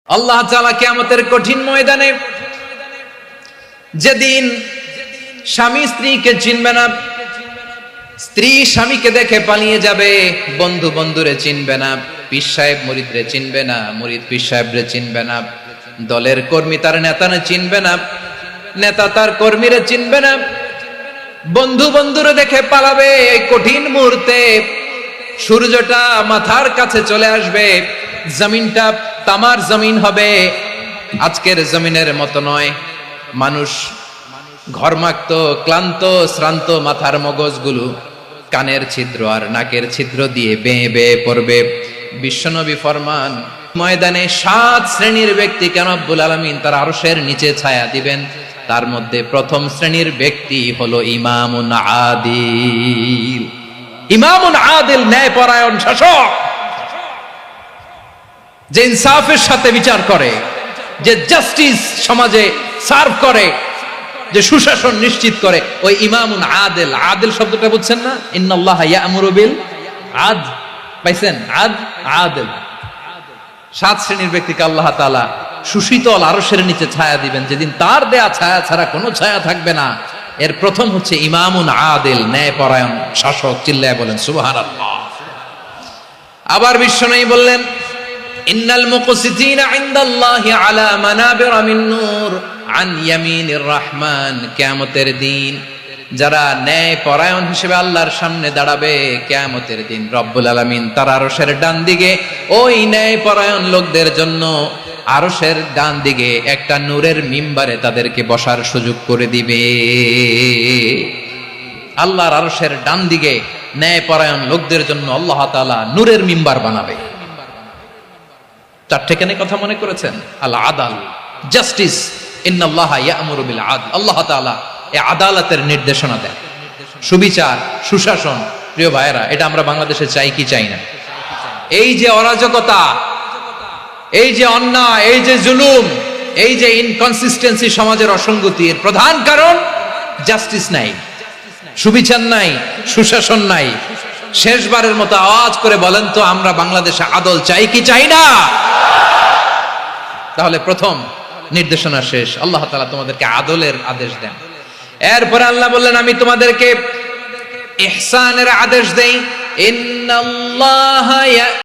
আল্লাহ তাআলা কিয়ামতের কঠিন ময়দানে যেদিন স্বামী স্ত্রীকে চিনবে না, স্ত্রী স্বামীকে দেখে পালিয়ে যাবে, বন্ধু বন্ধুরে চিনবে না, পীর সাহেব মুরিদরে চিনবে না, মুরিদ পীর সাহেবরে চিনবে না, দলের কর্মী তার নেতারে চিনবে না, নেতা তার কর্মীরে চিনবে না, বন্ধু বন্ধুরে দেখে পালাবে। এই কঠিন মুহূর্তে সূর্যটা মাথার কাছে চলে আসবে, জমিনটা তামার জমিন হবে, আজকের জমিনের মতো নয়। মানুষ ঘর্মাক্ত, ক্লান্ত, শ্রান্ত মাথার মগজগুলো কানের ছিদ্র আর নাকের ছিদ্র দিয়ে বেয়ে বেয়ে পড়বে। বিশ্বনবী ফরমান, ময়দানে 7 শ্রেণীর ব্যক্তিকে রব্বুল আলামিন তার আরশের নিচে ছায়া দিবেন। তার মধ্যে প্রথম শ্রেণীর ব্যক্তি হলো ইমামুন আদিল। ইমামুন আদিল, ন্যায়পরায়ণ শাসক, যে ইনসাফের সাথে বিচার করে, যে জাস্টিস সমাজে সার্ভ করে, যে সুশাসন নিশ্চিত করে, ওই ইমামুন আদিল। আদিল শব্দটা বুঝছেন না? ইন্নাল্লাহা ইয়া'মুরু বিল আদল, পাইছেন? আদিল। 7 শ্রেণীর ব্যক্তিকে আল্লাহ তাআলা সুশীতল আরশের নিচে ছায়া দিবেন, যেদিন তার দেয়া ছায়া ছাড়া কোনো ছায়া থাকবে না। এর প্রথম হচ্ছে ইমামুন আদিল, ন্যায়পরায়ণ শাসক। চিল্লায় বলেন সুবহানাল্লাহ। আবার বিশ্বনবী বললেন, ইন্নাল মুকসিতিনা ইনদাল্লাহি আলা মানাবিরা মিন নূর আন ইয়ামিনির রহমান। কিয়ামতের দিন যারা ন্যায়পরায়ণ হিসেবে আল্লাহর সামনে দাঁড়াবে, কিয়ামতের দিন রব্বুল আলামিন তার আরশের ডান দিকে ওই ন্যায়পরায়ণ লোকদের জন্য আরশের ডান দিকে একটা নূরের মিম্বারে তাদেরকে বসার সুযোগ করে দিবে। আল্লাহর আরশের ডান দিকে ন্যায়পরায়ণ লোকদের জন্য আল্লাহ তাআলা নূরের মিম্বার বানাবে। 4টে কেন কথা মনে করেছেন? আল আদাল, জাস্টিস। ইন্নাল্লাহা ইয়া'মুরু বিল আদল। আল্লাহ তাআলা এই আদালতের নির্দেশনা দেন, সুবিচার, সুশাসন। প্রিয় ভাইয়েরা, এটা আমরা বাংলাদেশে চাই কি চাই না? এই যে অরাজকতা, এই যে অন্যায়, এই যে জুলুম, এই যে ইনকনসিস্টেন্সি, সমাজের অসঙ্গতি, এর প্রধান কারণ জাস্টিস নাই, সুবিচার নাই, সুশাসন নাই। শেষবারের মতো আওয়াজ করে বলেন তো, আমরা বাংলাদেশে আদল চাই কি চাই না? তাহলে প্রথম নির্দেশনা শেষ। আল্লাহ তাআলা তোমাদেরকে আদলের আদেশ দেন। এরপরে আল্লাহ বললেন, আমি তোমাদেরকে ইহসানের আদেশ দেই। ইন্নাল্লাহা